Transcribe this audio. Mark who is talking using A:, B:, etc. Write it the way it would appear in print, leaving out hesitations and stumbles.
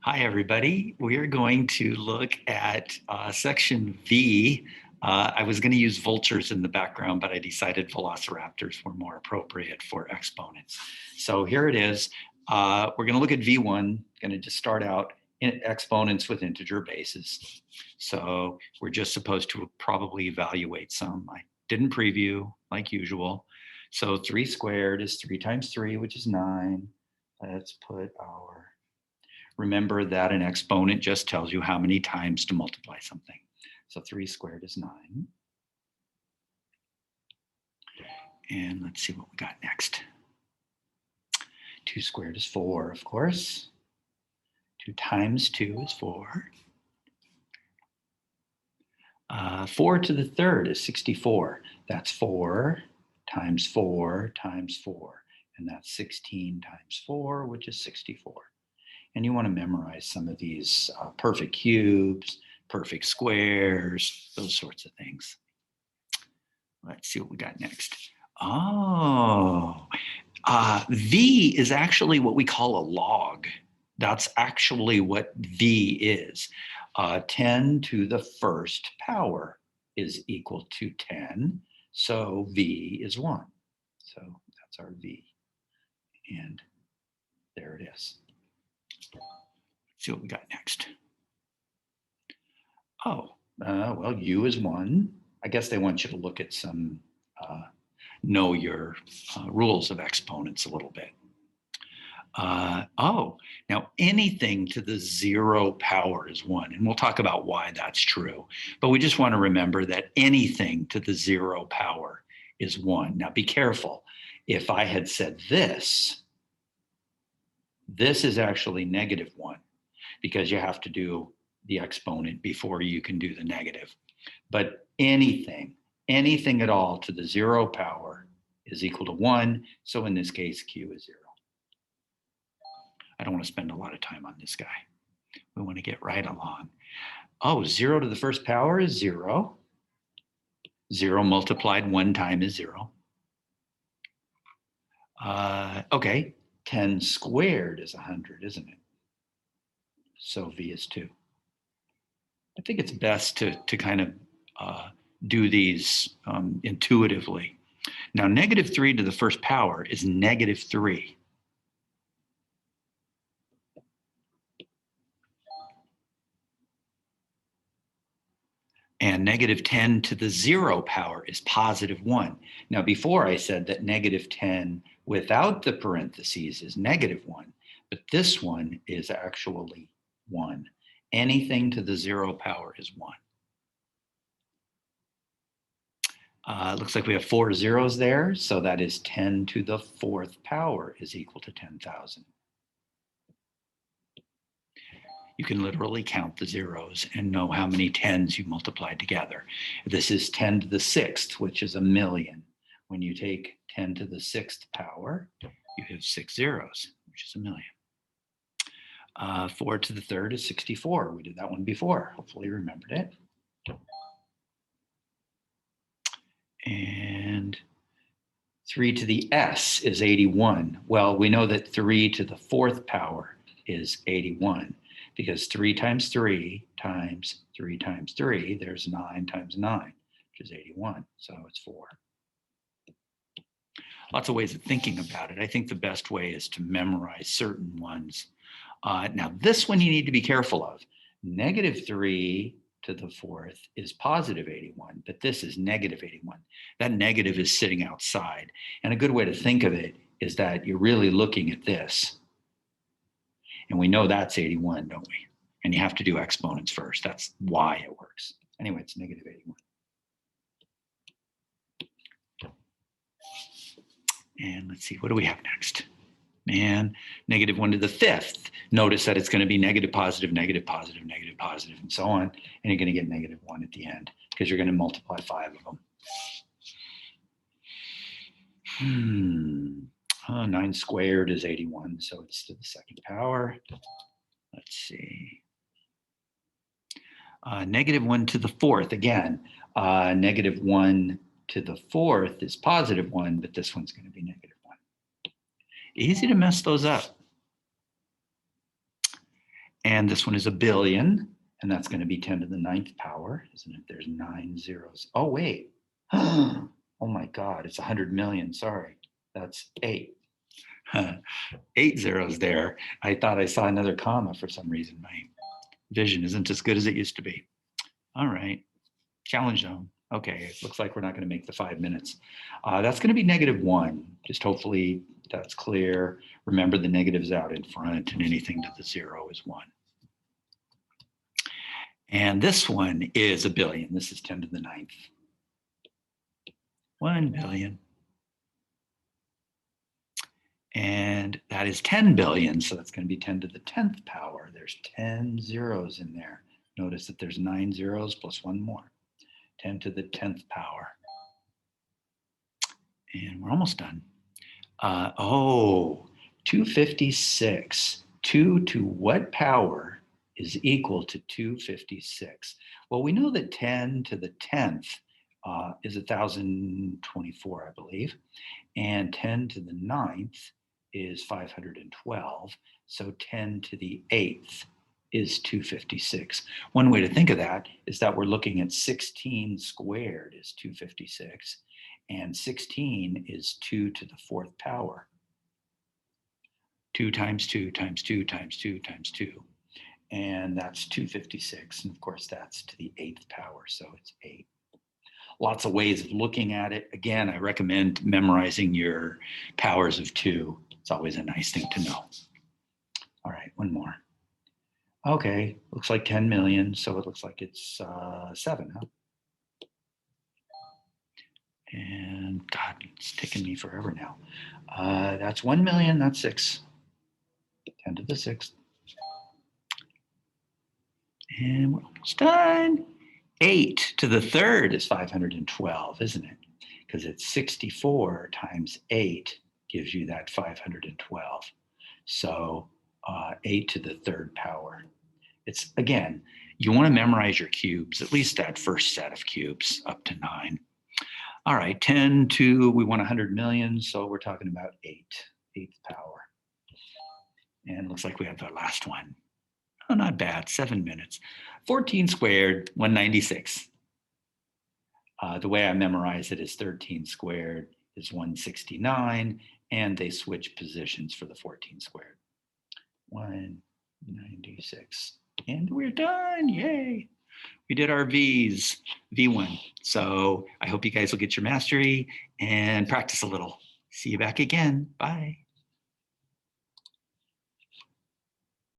A: Hi, everybody. We are going to look at section V. I was going to use vultures in the background, but I decided velociraptors were more appropriate for exponents. So here it is. We're going to look at V1, going to just start out in exponents with integer bases. So we're just supposed to probably evaluate some. I didn't preview like usual. So 3 squared is 3 times 3, which is 9. Let's put our Remember that an exponent just tells you how many times to multiply something. So 3 squared is 9. And let's see what we got next. 2 squared is 4, of course. 2 times 2 is 4. 4 to the third is 64. That's 4 times 4 times 4. And that's 16 times 4, which is 64. And you want to memorize some of these perfect cubes, perfect squares, those sorts of things. Let's see what we got next. Oh, V is actually what we call a log. That's actually what V is. 10 to the first power is equal to 10. So V is 1. So that's our V. And there it is. See what we got next. Oh, well, U is 1. I guess they want you to look at some, know your rules of exponents a little bit. Now anything to the 0 power is 1. And we'll talk about why that's true. But we just want to remember that anything to the 0 power is 1. Now be careful. If I had said this is actually -1. Because you have to do the exponent before you can do the negative. But anything at all to the 0 power is equal to 1. So in this case, Q is 0. I don't want to spend a lot of time on this guy. We want to get right along. Oh, 0 to the first power is 0. 0 multiplied 1 time is 0. Okay, 10 squared is 100, isn't it? So V is 2. I think it's best to kind of do these intuitively. Now, -3 to the first power is -3. And -10 to the 0 power is +1. Now, before I said that -10 without the parentheses is -1, but this one is actually 1. Anything to the 0 power is 1. It looks like we have 4 zeros there, so that is 10 to the 4th power is equal to 10,000. You can literally count the zeros and know how many 10s you multiply together. This is 10 to the 6th, which is 1,000,000. When you take 10 to the 6th power, you have 6 zeros, which is 1,000,000. 4 to the third is 64. We did that one before. Hopefully you remembered it. And 3 to the s is 81. Well, we know that 3 to the 4th power is 81 because 3 times 3 times 3 times 3, there's 9 times 9, which is 81. So it's 4. Lots of ways of thinking about it. I think the best way is to memorize certain ones. Now, this one you need to be careful of. -3 to the 4th is +81, but this is -81. That negative is sitting outside. And a good way to think of it is that you're really looking at this. And we know that's 81, don't we? And you have to do exponents first. That's why it works. Anyway, it's -81. And let's see, what do we have next? And -1 to the 5th. Notice that it's going to be negative, positive, negative, positive, negative, positive, and so on. And you're going to get -1 at the end because you're going to multiply 5 of them. 9 squared is 81, so it's to the 2nd power. Let's see. -1 to the 4th. Again, -1 to the 4th is +1, but this one's going to be -1. Easy to mess those up. And this one is a billion, and that's going to be 10 to the 9th power, isn't it? There's 9 zeros. Oh, wait. Oh my God, it's 100 million. Sorry, that's 8. 8 zeros there. I thought I saw another comma for some reason. My vision isn't as good as it used to be. All right, challenge zone. Okay, it looks like we're not going to make the 5 minutes. That's going to be -1. Just hopefully that's clear. Remember the negatives out in front, and anything to the 0 is 1. And this one is a billion. This is 10 to the 9th. 1 billion. And that is 10 billion. So that's going to be 10 to the 10th power. There's 10 zeros in there. Notice that there's 9 zeros plus 1 more. 10 to the 10th power. And we're almost done. 256. 2 to what power is equal to 256? Well, we know that 10 to the 10th is 1024, I believe. And 10 to the 9th is 512. So 10 to the 8th is 256. One way to think of that is that we're looking at 16 squared is 256. And 16 is 2 to the 4th power. 2 times 2 times 2 times 2 times 2. And that's 256. And of course, that's to the 8th power. So it's 8. Lots of ways of looking at it. Again, I recommend memorizing your powers of 2. It's always a nice thing to know. All right, one more. Okay, looks like 10 million. So it looks like it's 7, huh? And God, it's taking me forever now. That's 1 million, that's 6. 10 to the 6th. And we're almost done. 8 to the 3rd is 512, isn't it? Because it's 64 times 8 gives you that 512. So 8 to the 3rd power. It's, again, you want to memorize your cubes, at least that first set of cubes up to 9. All right, 10 to, we want 100 million, so we're talking about 8th power. And it looks like we have the last one. Oh, not bad, 7 minutes. 14 squared, 196. The way I memorize it is 13 squared is 169, and they switch positions for the 14 squared. 196. And we're done, yay. We did our V's, V1. So I hope you guys will get your mastery and practice a little. See you back again, bye.